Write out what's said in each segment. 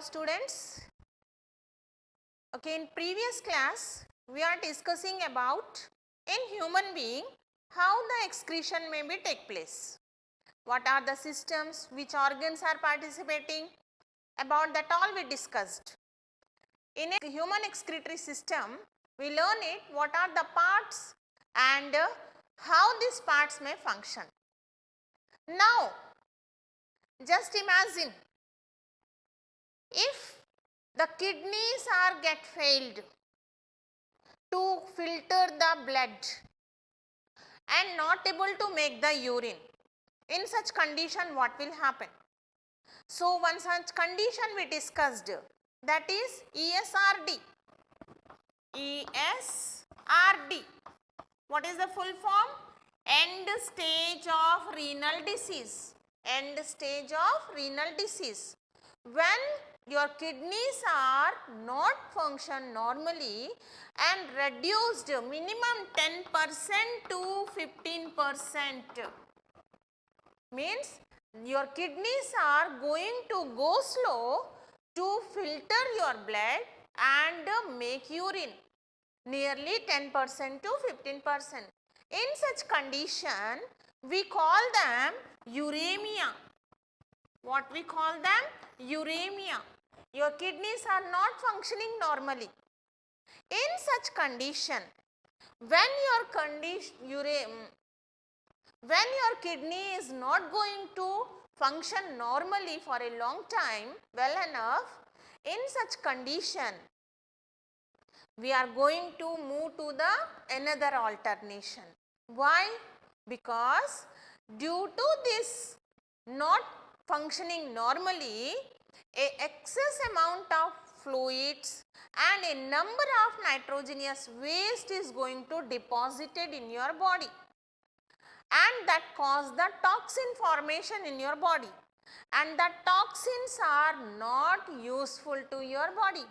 students. Okay, in previous class we are discussing about in human being how the excretion may be take place. What are the systems, which organs are participating, about that all we discussed. In a human excretory system we learn it what are the parts and how these parts may function. Now just imagine if the kidneys are get failed to filter the blood and not able to make the urine. In such condition what will happen? So one such condition we discussed, that is ESRD. ESRD. What is the full form? End stage of renal disease. End stage of renal disease. When your kidneys are not function normally and reduced minimum 10% to 15%, means your kidneys are going to go slow to filter your blood and make urine, nearly 10% to 15%. In such condition we call them uremia. What we call them? Uremia. Your kidneys are not functioning normally. In such condition, when your kidney is not going to function normally for a long time, well enough, in such condition we are going to move to the another alternation. Why? Because due to this not functioning normally, a excess amount of fluids and a number of nitrogenous waste is going to deposited in your body, and that cause the toxin formation in your body, and the toxins are not useful to your body.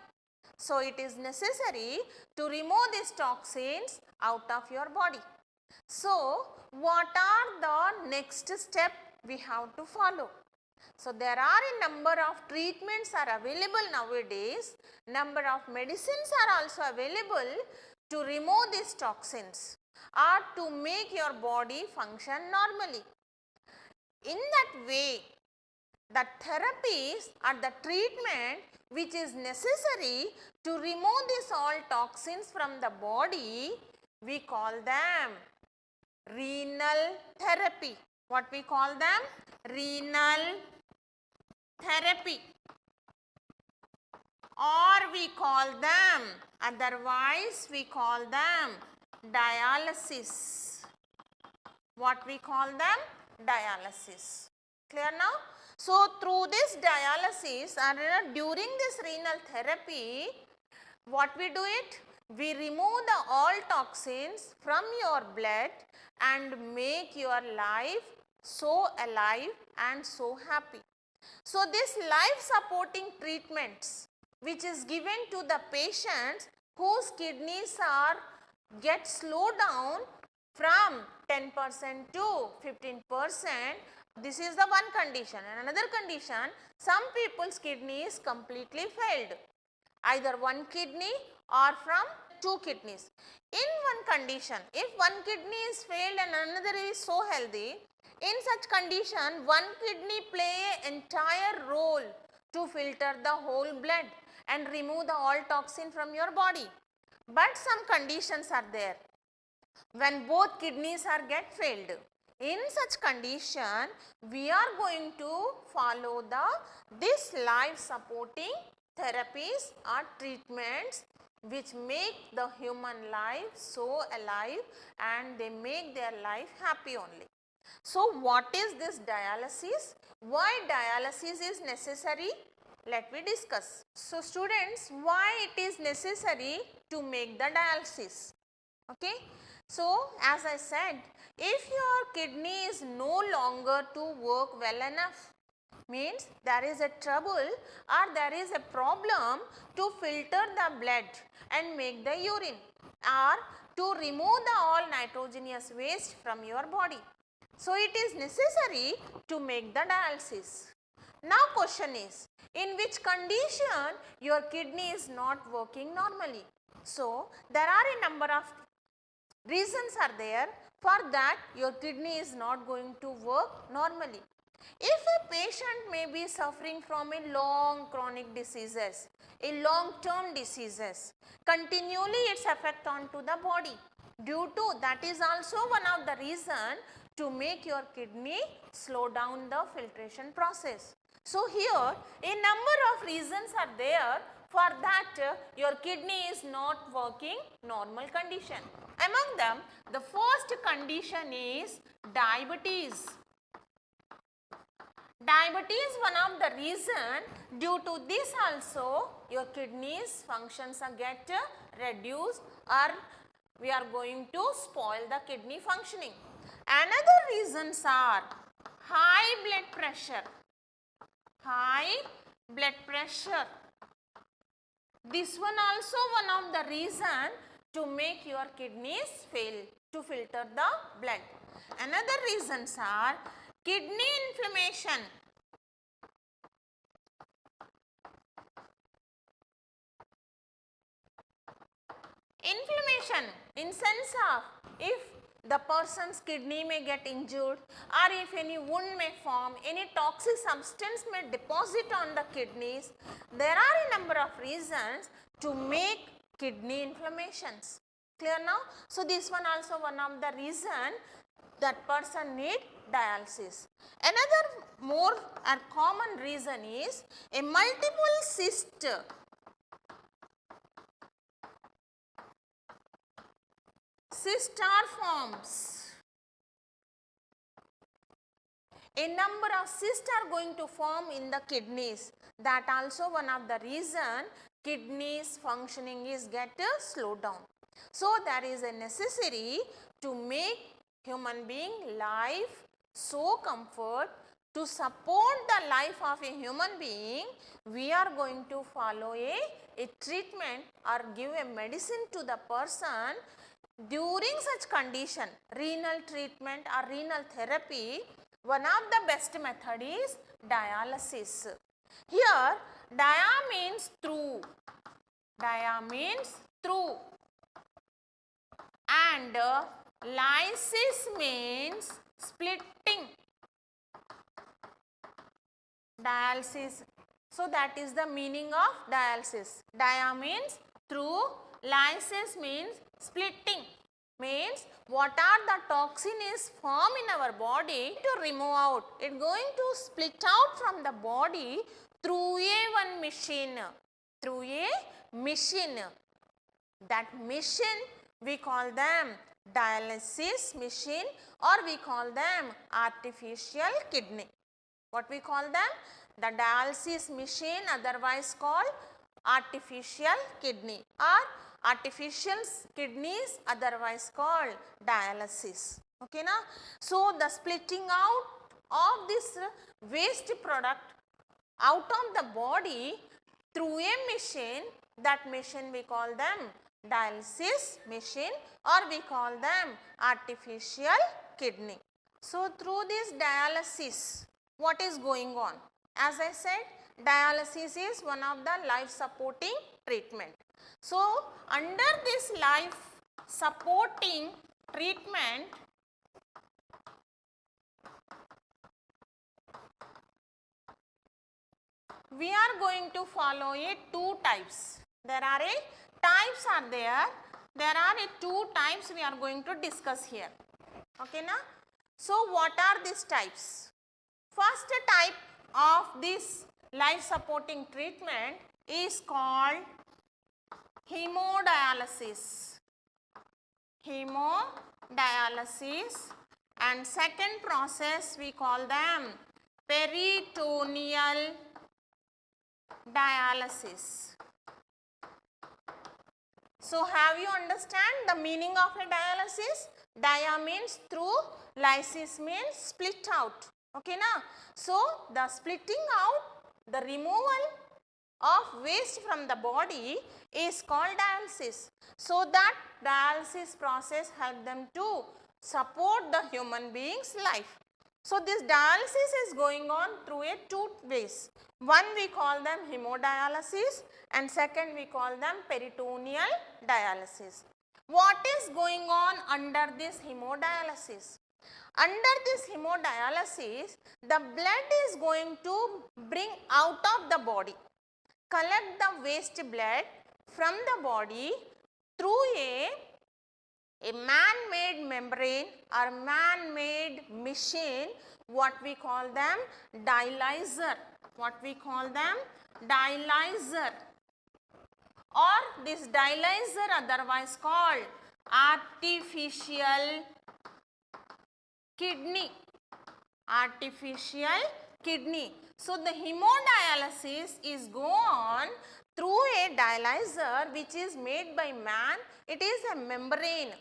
So it is necessary to remove these toxins out of your body. So what are the next step we have to follow? So there are a number of treatments are available nowadays, number of medicines are also available to remove these toxins or to make your body function normally. In that way, the therapies or the treatment which is necessary to remove these all toxins from the body, we call them renal therapy. What we call them? Renal therapy, or we call them, otherwise we call them dialysis. What we call them? Dialysis. Clear now? So through this dialysis and during this renal therapy, what we do it? We remove the all toxins from your blood and make your life so alive and so happy. So this life supporting treatments which is given to the patients whose kidneys are get slow down from 10% to 15%, this is the one condition. And another condition, some people's kidney is completely failed, either one kidney or from two kidneys. In one condition, if one kidney is failed and another is so healthy, in such condition one kidney play an entire role to filter the whole blood and remove the all toxin from your body. But some conditions are there when both kidneys are get failed. In such condition we are going to follow this life supporting therapies or treatments which make the human life so alive and they make their life happy only. So what is this dialysis? Why dialysis is necessary? Let me discuss. So students, why it is necessary to make the dialysis? Okay. So as I said, if your kidney is no longer to work well enough, means there is a trouble or there is a problem to filter the blood and make the urine or to remove the all nitrogenous waste from your body. So it is necessary to make the dialysis. Now question is, in which condition your kidney is not working normally? So there are a number of reasons are there for that your kidney is not going to work normally. If a patient may be suffering from a long chronic diseases, a long term diseases, continually its effect onto the body, due to that is also one of the reason to make your kidney slow down the filtration process. So here a number of reasons are there for that your kidney is not working normal condition. Among them, the first condition is diabetes. Diabetes one of the reason, due to this also your kidneys functions are get reduced or we are going to spoil the kidney functioning. Another reasons are high blood pressure. High blood pressure. This one also one of the reason to make your kidneys fail to filter the blood. Another reasons are kidney inflammation. Inflammation in sense of if the person's kidney may get injured or if any wound may form, any toxic substance may deposit on the kidneys, there are a number of reasons to make kidney inflammations. Clear now? So this one also one of the reason that person need dialysis. Another more or common reason is a multiple cyst. Cyst forms. A number of cysts are going to form in the kidneys. That also one of the reason kidneys functioning is get slowed down. So there is a necessary to make human being life so comfort. To support the life of a human being, we are going to follow a treatment or give a medicine to the person. During such condition, renal treatment or renal therapy, one of the best method is dialysis. Here, dia means through. Dia means through. And lysis means splitting. Dialysis. So that is the meaning of dialysis. Dia means through, lysis means splitting. Means what are the toxin is formed in our body to remove out. It going to split out from the body through one machine. Through a machine. That machine we call them dialysis machine or we call them artificial kidney. What we call them? The dialysis machine, otherwise called artificial kidney, or artificial kidneys, otherwise called dialysis. Okay na? So the splitting out of this waste product out of the body through a machine, that machine we call them dialysis machine or we call them artificial kidney. So through this dialysis, what is going on? As I said, dialysis is one of the life supporting treatment. So under this life supporting treatment, we are going to follow two types. There are types are there. There are two types we are going to discuss here. Okay na? So what are these types? First type of this life supporting treatment is called hemodialysis. Hemodialysis, and second process we call them peritoneal dialysis. So have you understand the meaning of a dialysis? Dia means through, lysis means split out. Okay na? So the splitting out, the removal of waste from the body is called dialysis. So that dialysis process help them to support the human being's life. So this dialysis is going on through a two ways. One we call them hemodialysis and second we call them peritoneal dialysis. What is going on under this hemodialysis? Under this hemodialysis, the blood is going to bring out of the body, collect the waste blood from the body through a man-made membrane or man-made machine, what we call them dialyzer, or this dialyzer otherwise called artificial kidney. So the hemodialysis is go on through a dialyzer which is made by man. It is a membrane.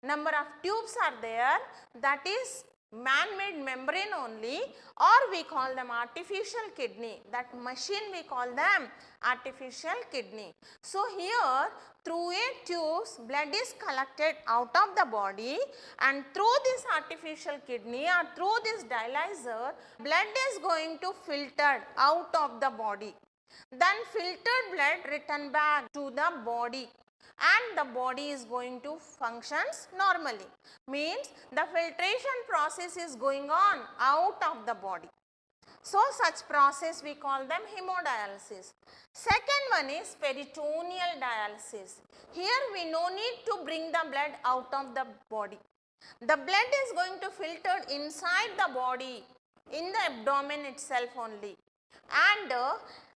Number of tubes are there, that is man-made membrane only, or we call them artificial kidney. That machine we call them artificial kidney. So here through a tubes blood is collected out of the body, and through this artificial kidney or through this dialyzer blood is going to filter out of the body. Then filtered blood return back to the body and the body is going to functions normally. Means the filtration process is going on out of the body. So such process we call them hemodialysis. Second one is peritoneal dialysis. Here we no need to bring the blood out of the body. The blood is going to filter inside the body, in the abdomen itself only. And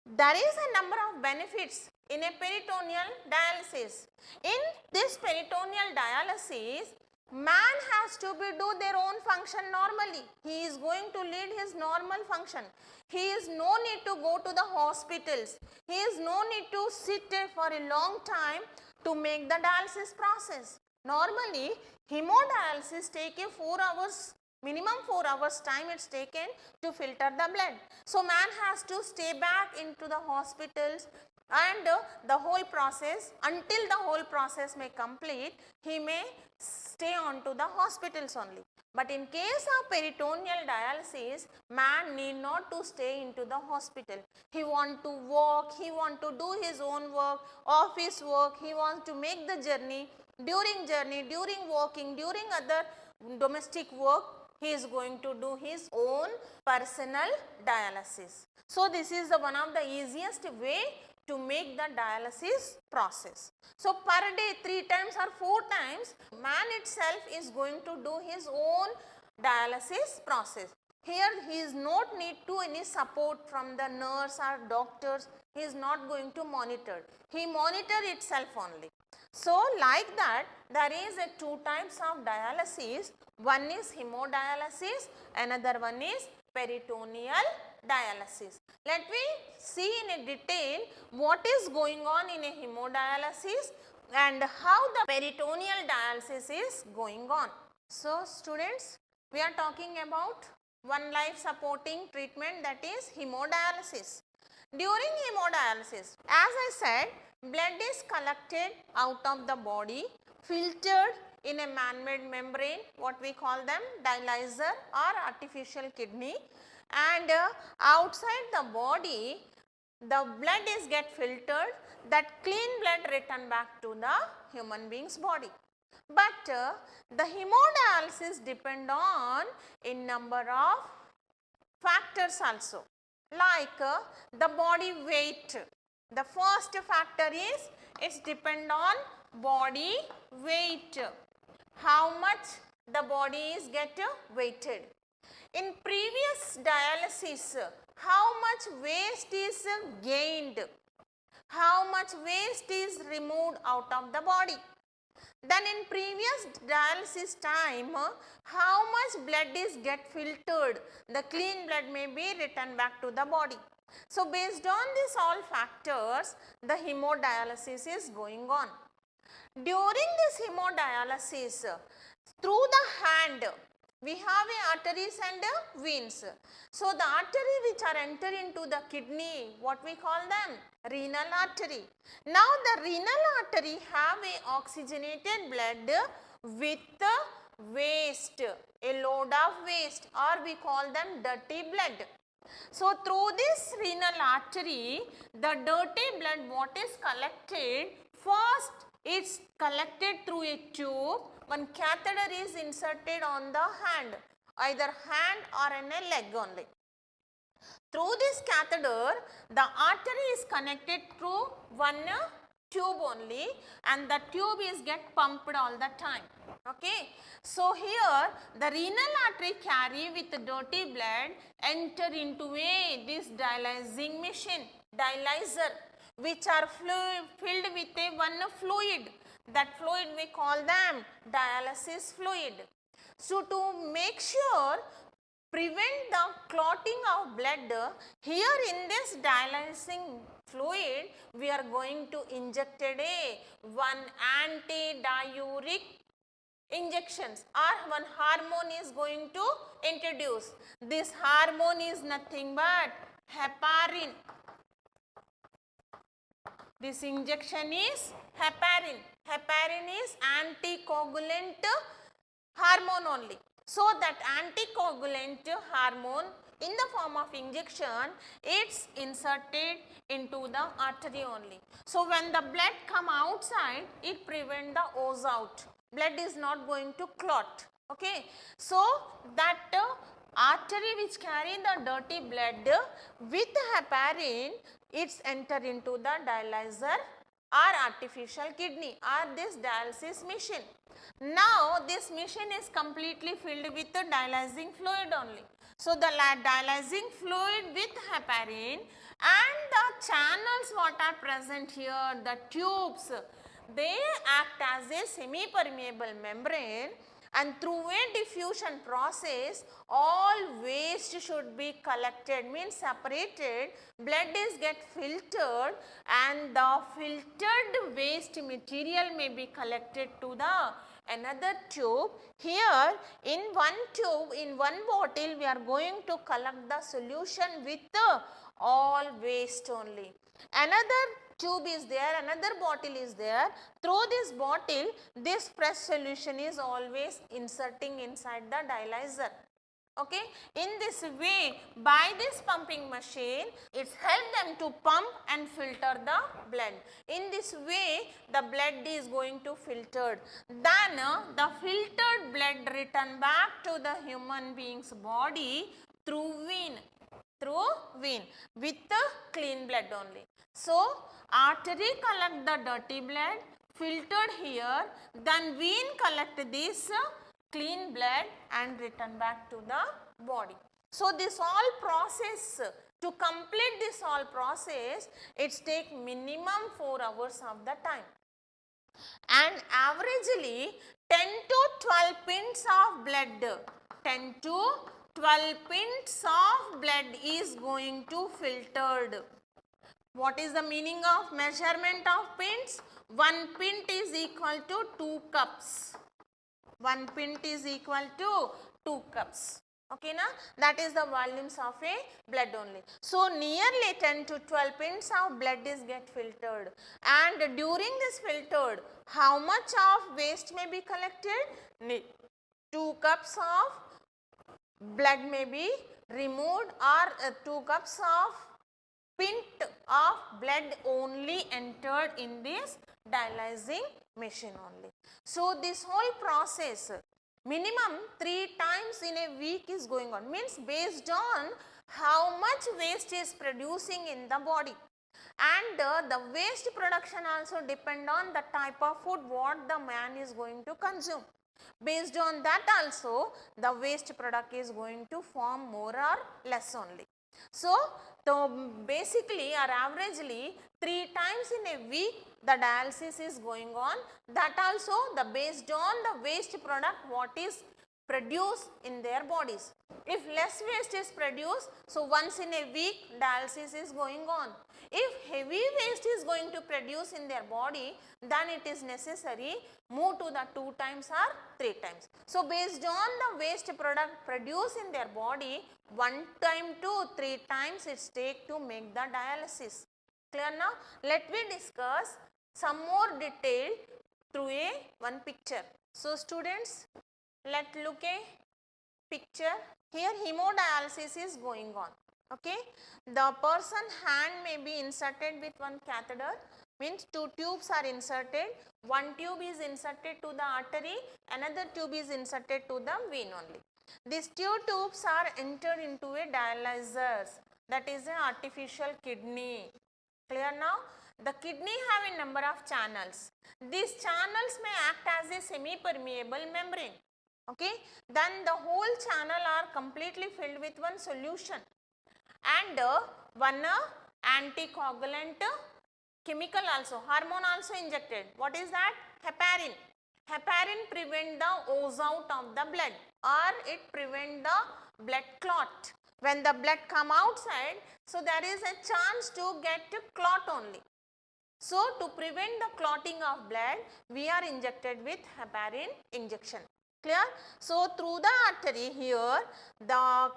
there is a number of benefits in a peritoneal dialysis. In this peritoneal dialysis, man has to do their own function normally. He is going to lead his normal function. He is no need to go to the hospitals. He is no need to sit for a long time to make the dialysis process. Normally, hemodialysis take a 4 hours, minimum 4 hours time it's taken to filter the blood. So man has to stay back into the hospitals, and the whole process, until the whole process may complete, he may stay on to the hospitals only. But in case of peritoneal dialysis, man need not to stay into the hospital. He want to walk, he want to do his own work, office work, he wants to make the journey, during walking, during other domestic work, he is going to do his own personal dialysis. So this is the one of the easiest way to make the dialysis process. So per day 3 times or 4 times, man itself is going to do his own dialysis process. Here he is not need to any support from the nurse or doctors. He is not going to monitor. He monitor itself only. So like that, there is a 2 types of dialysis. One is hemodialysis, another one is peritoneal dialysis. Let me see in a detail what is going on in a hemodialysis and how the peritoneal dialysis is going on. So students, we are talking about one life supporting treatment, that is hemodialysis. During hemodialysis, as I said, blood is collected out of the body, filtered in a man-made membrane, what we call them dialyzer or artificial kidney, and outside the body the blood is get filtered, that clean blood return back to the human being's body. But the hemodialysis depend on a number of factors also, like the body weight. The first factor is it's depend on body weight, how much the body is get weighted. In previous dialysis, how much waste is gained, how much waste is removed out of the body. Then in previous dialysis time, how much blood is get filtered, the clean blood may be returned back to the body. So based on these all factors, the hemodialysis is going on. During this hemodialysis, through the hand, we have a arteries and veins. So the artery which are enter into the kidney, what we call them? Renal artery. Now the renal artery have a oxygenated blood with waste, a load of waste, or we call them dirty blood. So through this renal artery, the dirty blood what is collected, first it's collected through a tube, one catheter is inserted on the hand, either hand or in a leg only. Through this catheter, the artery is connected through one tube only, and the tube is get pumped all the time. Okay. So here the renal artery carry with the dirty blood enter into this dialyzing machine, dialyzer, which are filled with a one fluid. That fluid we call them dialysis fluid. So to make sure prevent the clotting of blood, here in this dialysing fluid we are going to inject one anti-diuretic injections, or one hormone is going to introduce. This hormone is nothing but heparin. This injection is heparin. Heparin is anticoagulant hormone only. So that anticoagulant hormone in the form of injection, it's inserted into the artery only. So when the blood come outside, it prevent the ooze out. Blood is not going to clot. Okay. So that artery which carry the dirty blood with heparin, it's enter into the dialyzer or artificial kidney or this dialysis machine. Now this machine is completely filled with the dialyzing fluid only. So the dialyzing fluid with heparin and the channels what are present here, the tubes, they act as a semi-permeable membrane, and through a diffusion process all waste should be collected, means separated, blood is get filtered, and the filtered waste material may be collected to the another tube. Here in one tube, in one bottle we are going to collect the solution with all waste only. Another tube is there, another bottle is there. Through this bottle, this fresh solution is always inserting inside the dialyzer. Okay. In this way, by this pumping machine, it's help them to pump and filter the blood. In this way, the blood is going to filtered. Then the filtered blood return back to the human being's body through vein with the clean blood only. So artery collect the dirty blood, filtered here, then vein collect this clean blood and return back to the body. So this all process, to complete this all process, it's take minimum 4 hours of the time, and averagely 10 to 12 pints of blood, 10 to 12 pints of blood is going to filtered. What is the meaning of measurement of pints? 1 pint is equal to 2 cups. 1 pint is equal to 2 cups. Okay, na? That is the volumes of a blood only. So nearly 10 to 12 pints of blood is get filtered, and during this filtered, how much of waste may be collected? 2 cups of blood may be removed, or 2 cups of pint of blood only entered in this dialyzing machine only. So this whole process minimum 3 times in a week is going on, means based on how much waste is producing in the body, and the waste production also depend on the type of food what the man is going to consume. Based on that also the waste product is going to form more or less only. So basically or averagely 3 times in a week the dialysis is going on, that also the based on the waste product what is produced in their bodies. If less waste is produced, so once in a week dialysis is going on. If heavy waste is going to produce in their body, then it is necessary move to the 2 times or 3 times. So based on the waste product produced in their body, 1 time to 3 times it take to make the dialysis. Clear now? Let me discuss some more detail through one picture. So students, Let's look a picture. Here hemodialysis is going on. Okay, the person hand may be inserted with one catheter, means two tubes are inserted. One tube is inserted to the artery, another tube is inserted to the vein only. These two tubes are entered into a dialyzers, that is an artificial kidney. Clear now? The kidney have a number of channels. These channels may act as a semi-permeable membrane. Okay, then the whole channel are completely filled with one solution, and one anticoagulant chemical also, hormone also injected. What is that? Heparin. Heparin prevent the ooze out of the blood, or it prevent the blood clot. When the blood come outside, so there is a chance to get clot only. So to prevent the clotting of blood, we are injected with heparin injection. Clear? So through the artery here, the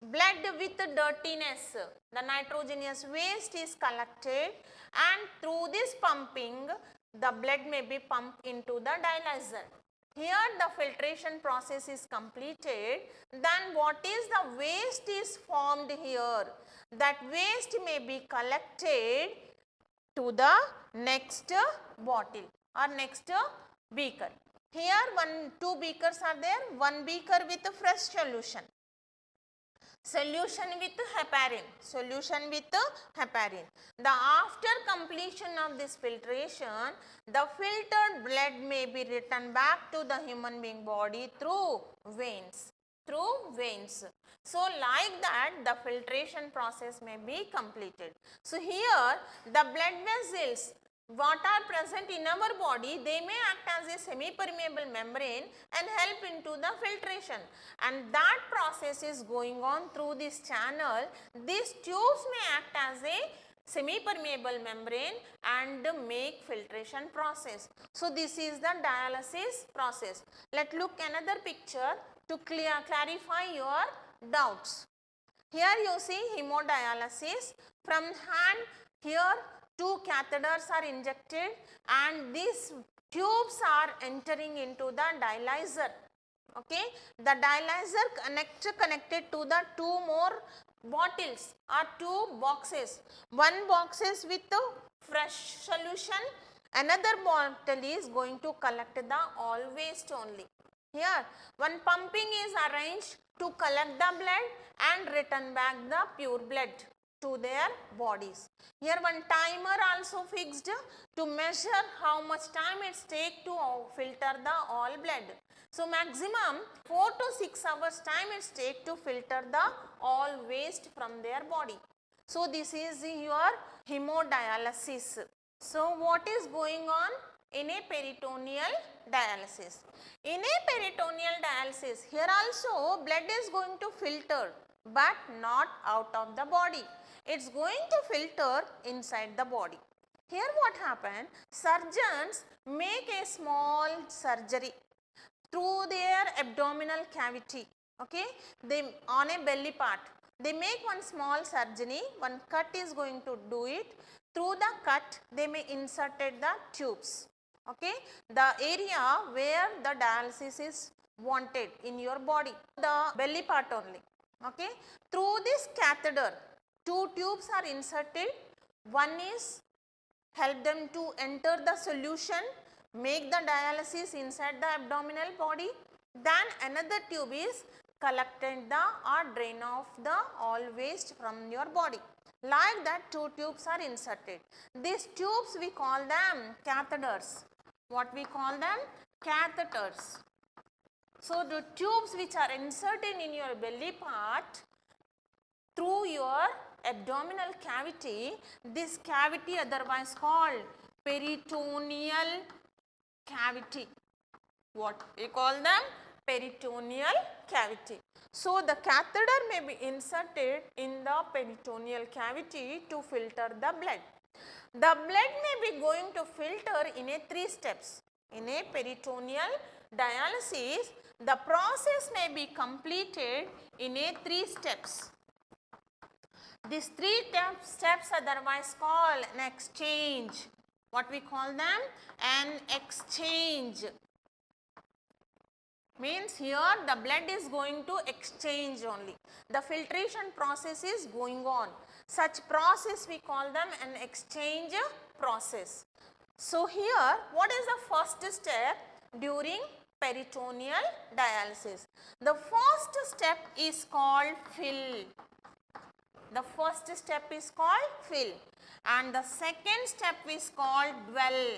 blood with dirtiness, the nitrogenous waste is collected, and through this pumping, the blood may be pumped into the dialyzer. Here the filtration process is completed, then what is the waste is formed here, that waste may be collected to the next bottle or next beaker. Here two beakers are there, one beaker with a fresh solution. Solution with heparin, solution with heparin. The after completion of this filtration, the filtered blood may be returned back to the human being body through veins. So like that the filtration process may be completed. So here the blood vessels what are present in our body, they may act as a semi-permeable membrane and help into the filtration, and that process is going on through this channel. These tubes may act as a semi-permeable membrane and make filtration process. So this is the dialysis process. Let's look another picture to clarify your doubts. Here you see hemodialysis. From hand, here two catheters are injected and these tubes are entering into the dialyzer. Okay, the dialyzer connected to the two more bottles or two boxes. One box is with the fresh solution, another bottle is going to collect the all waste only. Here one pumping is arranged to collect the blood and return back the pure blood to their bodies. Here one timer also fixed to measure how much time it takes to filter the all blood. So maximum 4 to 6 hours time it takes to filter the all waste from their body. So this is your hemodialysis. So what is going on in a peritoneal dialysis? In a peritoneal dialysis, here also blood is going to filter but not out of the body. It is going to filter inside the body. Here what happened? Surgeons make a small surgery through their abdominal cavity. Okay, they on a belly part. They make one small surgery, one cut is going to do it. Through the cut, they may inserted the tubes. Okay, the area where the dialysis is wanted in your body, the belly part only. Okay, through this catheter, two tubes are inserted. One is help them to enter the solution, make the dialysis inside the abdominal body. Then another tube is collected the or drain off the all waste from your body. Like that two tubes are inserted. These tubes we call them catheters. What we call them? Catheters. So the tubes which are inserted in your belly part through your abdominal cavity, this cavity otherwise called peritoneal cavity. What we call them? Peritoneal cavity. So the catheter may be inserted in the peritoneal cavity to filter the blood. The blood may be going to filter in a 3 steps. In a peritoneal dialysis, the process may be completed in a 3 steps. These 3 steps otherwise called an exchange. What we call them? An exchange. Means here the blood is going to exchange only. The filtration process is going on. Such process we call them an exchange process. So here what is the first step during peritoneal dialysis? The first step is called fill. The first step is called fill and the second step is called dwell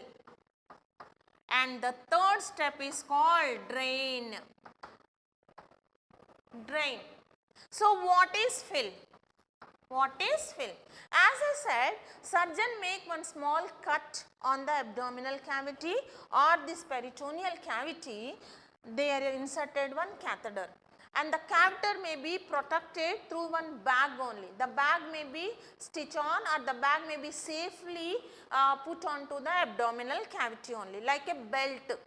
and the third step is called drain. Drain. So what is fill? What is fill? As I said, surgeon make one small cut on the abdominal cavity or this peritoneal cavity. They are inserted one catheter and the catheter may be protected through one bag only. The bag may be stitched on or the bag may be safely put onto the abdominal cavity only like a belt,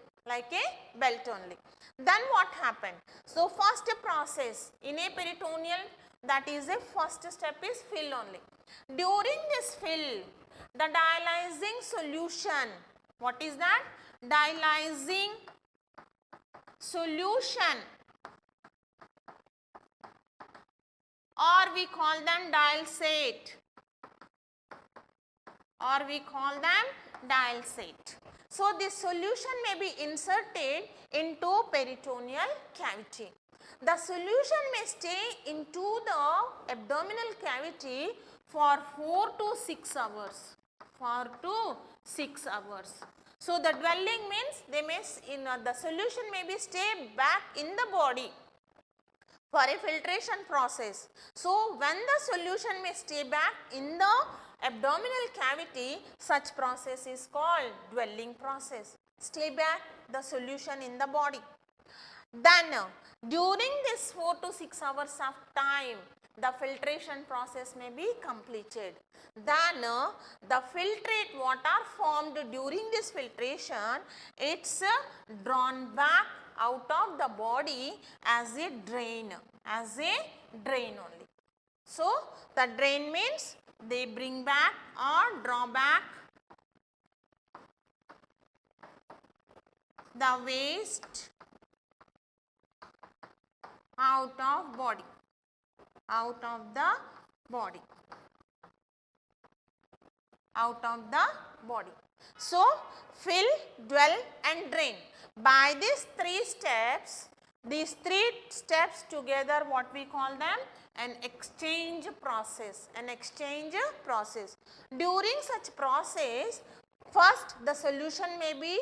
only. Then what happened? So first process in a peritoneal, that is a first step is fill only. During this fill, the dialyzing solution, what is that? Dialyzing solution or we call them dialysate So this solution may be inserted into peritoneal cavity. The solution may stay into the abdominal cavity for 4 to 6 hours. So the dwelling means the solution may be stay back in the body for a filtration process. So when the solution may stay back in the abdominal cavity, such process is called dwelling process. Stay back the solution in the body. Then during this 4 to 6 hours of time, the filtration process may be completed. Then the filtrate water formed during this filtration, it's drawn back out of the body as a drain only. So the drain means they bring back or draw back the waste out of the body. So fill, dwell and drain. By these three steps together, what we call them? An exchange process. During such process, first the solution may be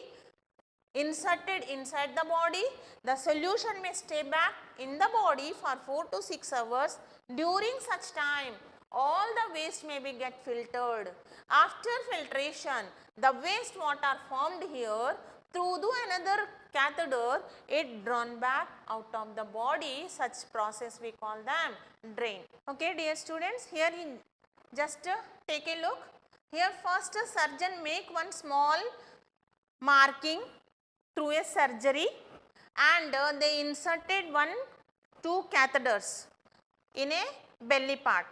inserted inside the body. The solution may stay back in the body for 4 to 6 hours. During such time, all the waste may be get filtered. After filtration, the waste water formed here through another catheter, it drawn back out of the body. Such process we call them drain. Okay, dear students, here just take a look. Here first surgeon make one small marking through a surgery and they inserted 2 catheters in a belly part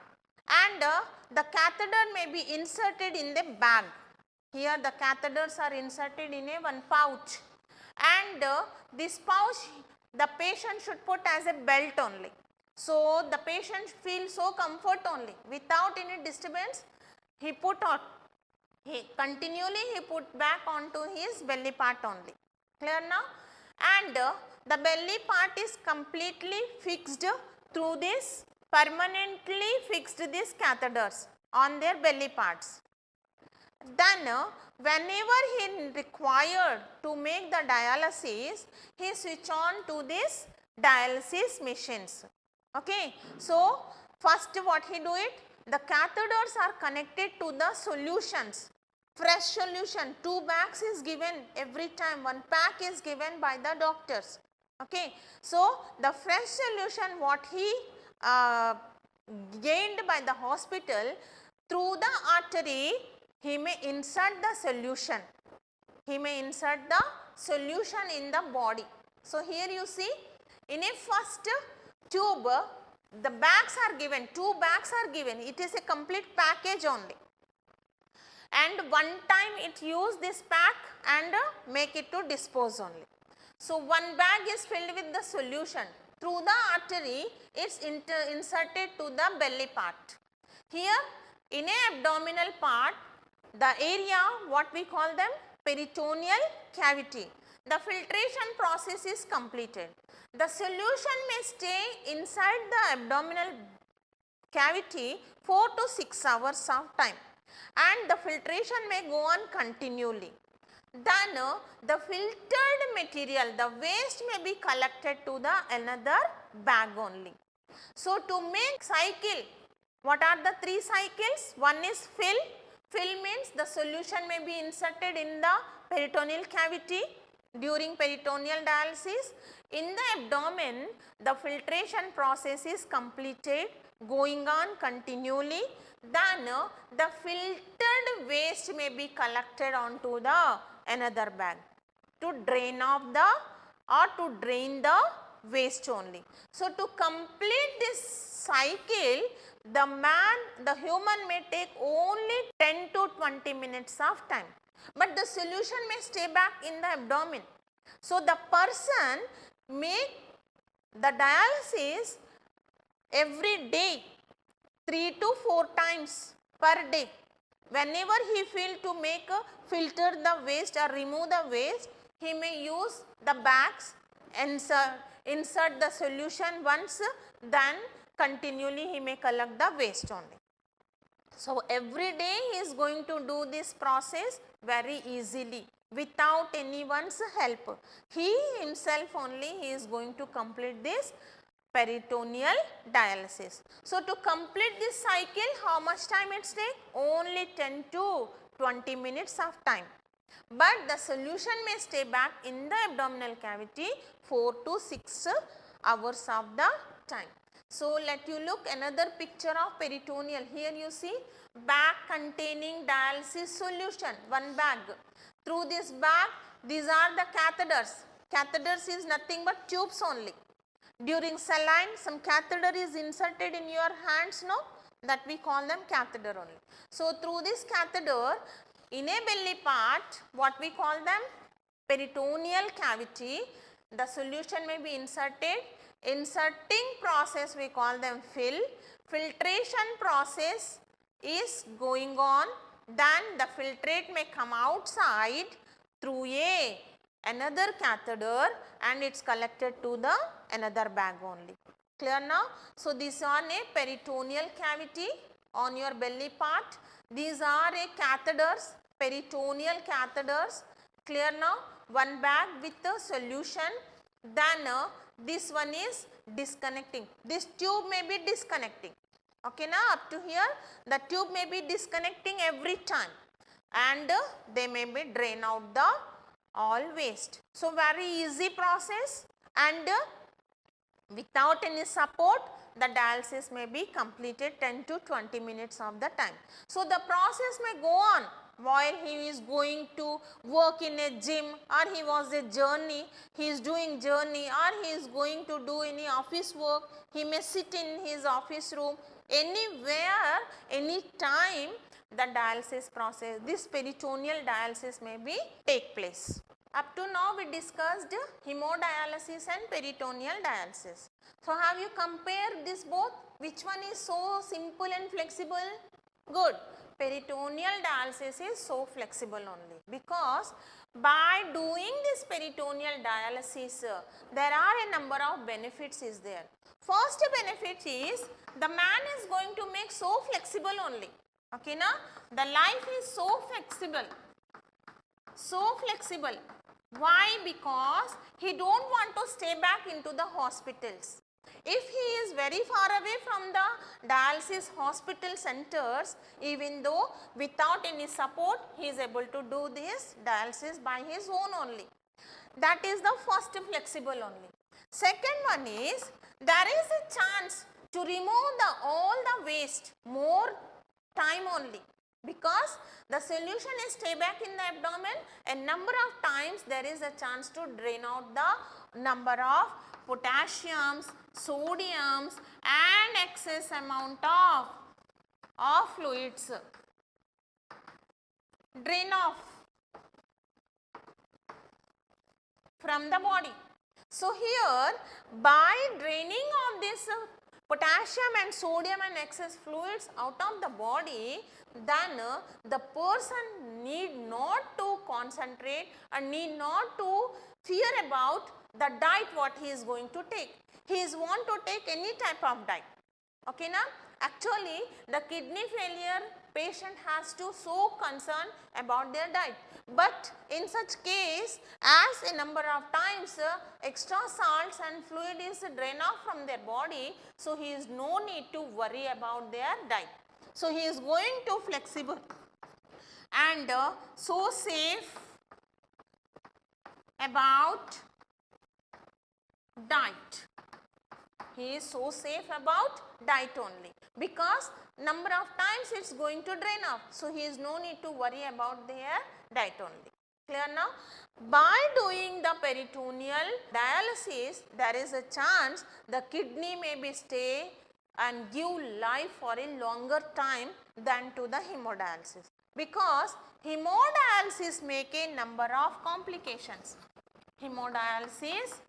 and the catheter may be inserted in the bag. Here the catheters are inserted in one pouch and this pouch the patient should put as a belt only. So the patient feels so comfort only without any disturbance. He put back onto his belly part only. Clear now? And the belly part is completely fixed through this, permanently fixed these catheters on their belly parts. Then whenever he required to make the dialysis, he switch on to this dialysis machines. Okay. So first what he do it? The catheters are connected to the solutions. Fresh solution, 2 bags is given every time, 1 pack is given by the doctors. Okay. So the fresh solution what he gained by the hospital, through the artery he may insert the solution. In the body. So here you see, in a first tube the bags are given, 2 bags are given, it is a complete package only. And one time it use this pack and make it to dispose only. So one bag is filled with the solution. Through the artery, it's inserted to the belly part. Here in a abdominal part, the area what we call them peritoneal cavity. The filtration process is completed. The solution may stay inside the abdominal cavity 4 to 6 hours of time, and the filtration may go on continually. Then the filtered material, the waste may be collected to the another bag only. So to make cycle, what are the 3 cycles? One is fill. Fill means the solution may be inserted in the peritoneal cavity during peritoneal dialysis. In the abdomen, the filtration process is completed, going on continually. Then the filtered waste may be collected onto the another bag to drain off the or to drain the waste only. So to complete this cycle, the human may take only 10 to 20 minutes of time, but the solution may stay back in the abdomen. So the person make the dialysis every day 3 to 4 times per day. Whenever he feel to make filter the waste or remove the waste, he may use the bags, insert the solution once, then continually he may collect the waste only. So every day he is going to do this process very easily without anyone's help. He himself only he is going to complete this peritoneal dialysis. So to complete this cycle, how much time it takes? Only 10 to 20 minutes of time. But the solution may stay back in the abdominal cavity 4 to 6 hours of the time. So let you look another picture of peritoneal. Here you see bag containing dialysis solution, one bag. Through this bag, these are the catheters. Catheters is nothing but tubes only. During saline, some catheter is inserted in your hands, no? That we call them catheter only. So through this catheter, in a belly part, what we call them peritoneal cavity, the solution may be inserted. Inserting process we call them fill. Filtration process is going on. Then the filtrate may come outside through another catheter and it's collected to the another bag only. Clear now? So this on a peritoneal cavity on your belly part. These are a catheters, peritoneal catheters. Clear now? One bag with the solution. Then this one is disconnecting. This tube may be disconnecting. Okay, now up to here the tube may be disconnecting every time and they may be drain out the all waste. So very easy process and without any support the dialysis may be completed 10 to 20 minutes of the time. So the process may go on while he is going to work in a gym or he was a journey, he is doing journey or he is going to do any office work, he may sit in his office room, anywhere, any time the dialysis process, this peritoneal dialysis may be take place. Up to now we discussed hemodialysis and peritoneal dialysis. So have you compared this both? Which one is so simple and flexible? Good. Peritoneal dialysis is so flexible only because by doing this peritoneal dialysis, there are a number of benefits is there. First benefit is the man is going to make so flexible only. Okay, now the life is so flexible. So flexible. Why? Because he don't want to stay back into the hospitals. If he is very far away from the dialysis hospital centers, even though without any support, he is able to do this dialysis by his own only. That is the first flexible only. Second one is, there is a chance to remove all the waste more time only. Because the solution is stay back in the abdomen, a number of times there is a chance to drain out the number of potassiums, sodiums and excess amount of fluids. Drain off. from the body. So here by draining of this potassium and sodium and excess fluids out of the body, then the person need not to concentrate and need not to fear about the diet what he is going to take. He is want to take any type of diet. Okay now, actually the kidney failure patient has to so concern about their diet, but in such case as a number of times extra salts and fluid is drained off from their body, so he is no need to worry about their diet. So he is going to flexible and so safe about diet. He is so safe about diet only because number of times it is going to drain off. So he is no need to worry about their diet only. Clear now? By doing the peritoneal dialysis, there is a chance the kidney may be stay and give life for a longer time than to the hemodialysis, because hemodialysis make a number of complications. Hemodialysis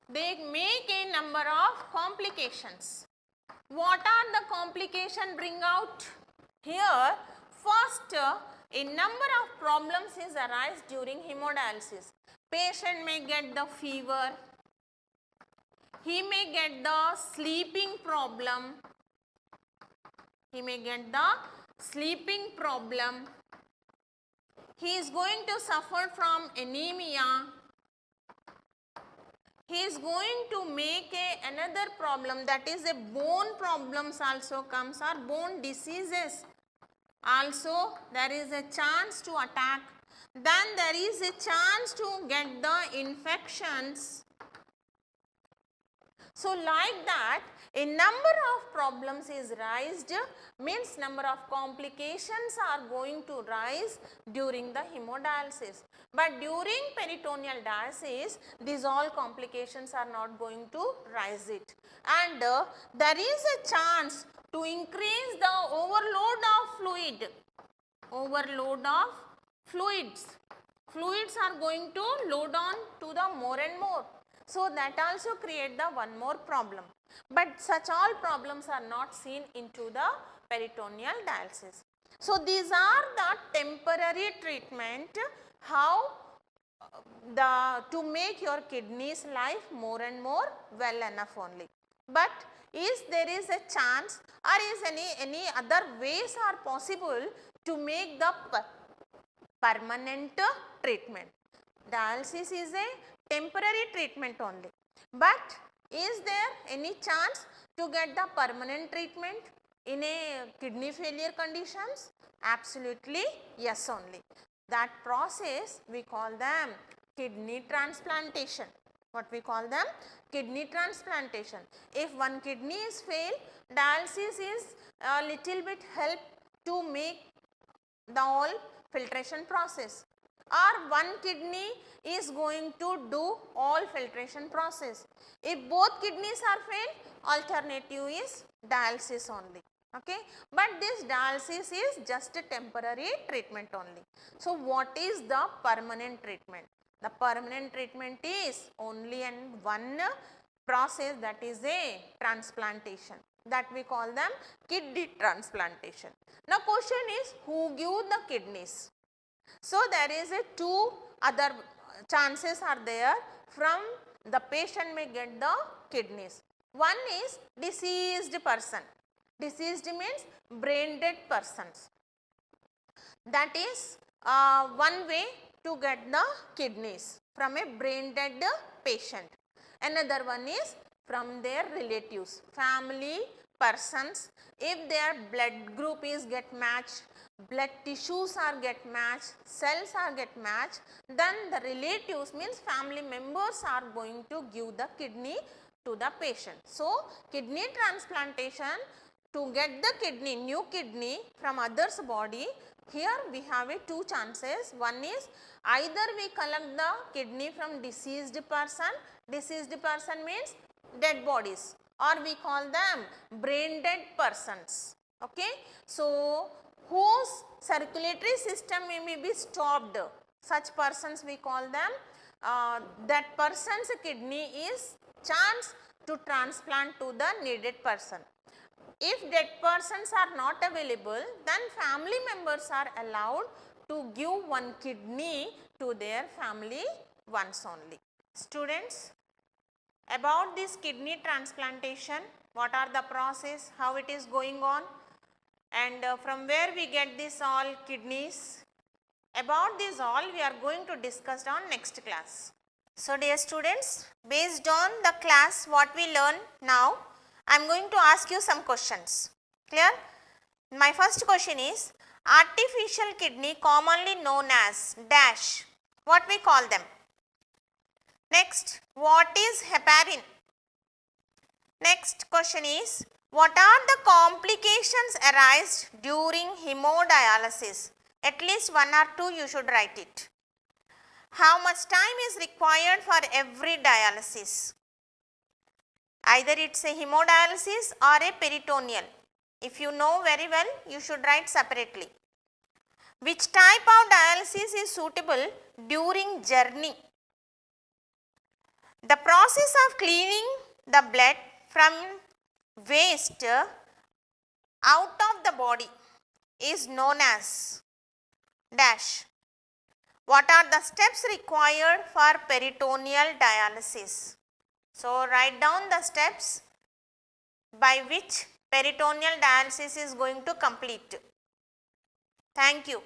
they make a number of complications. What are the complications bring out? Here first a number of problems is arise during hemodialysis. Patient may get the fever, he may get the sleeping problem, he is going to suffer from anemia. He is going to make another problem, that is a bone problems also comes, or bone diseases also there is a chance to attack. Then there is a chance to get the infections. So like that a number of problems is raised, means number of complications are going to rise during the hemodialysis. But during peritoneal dialysis these all complications are not going to rise it, and there is a chance to increase the overload of fluids. Fluids are going to load on to the more and more. So that also create the one more problem. But such all problems are not seen into the peritoneal dialysis. So these are the temporary treatment, how to make your kidneys life more and more well enough only. But is there is a chance, or is any other ways are possible to make the permanent treatment? Dialysis is a temporary treatment only, but is there any chance to get the permanent treatment in a kidney failure conditions? Absolutely yes only. That process we call them kidney transplantation. What we call them? Kidney transplantation. If one kidney is failed, dialysis is a little bit help to make the whole filtration process, or one kidney is going to do all filtration process. If both kidneys are failed, alternative is dialysis only. Okay, but this dialysis is just a temporary treatment only. So what is the permanent treatment? The permanent treatment is only and one process, that is a transplantation, that we call them kidney transplantation. Now question is, who give the kidneys? So there is a two other chances are there from the patient may get the kidneys. One is deceased person. Deceased means brain dead persons. That is one way to get the kidneys from a brain dead patient. Another one is from their relatives, family persons. If their blood group is get matched, blood tissues are get matched, cells are get matched, then the relatives means family members are going to give the kidney to the patient. So kidney transplantation, to get the kidney, new kidney from others body, here we have a two chances. One is either we collect the kidney from deceased person means dead bodies, or we call them brain dead persons. Okay. So whose circulatory system may be stopped. Such persons we call them, that person's kidney is chance to transplant to the needed person. If dead persons are not available, then family members are allowed to give one kidney to their family once only. Students, about this kidney transplantation, what are the process, how it is going on, and from where we get this all kidneys. About this all we are going to discuss on next class. So dear students, based on the class what we learn now, I am going to ask you some questions. Clear? My first question is, artificial kidney commonly known as dash, what we call them? Next, what is heparin? Next question is, what are the complications arise during hemodialysis? At least one or two you should write it. How much time is required for every dialysis? Either it's a hemodialysis or a peritoneal. If you know very well, you should write separately. Which type of dialysis is suitable during journey? The process of cleaning the blood from waste out of the body is known as dash. What are the steps required for peritoneal dialysis? So write down the steps by which peritoneal dialysis is going to complete. Thank you.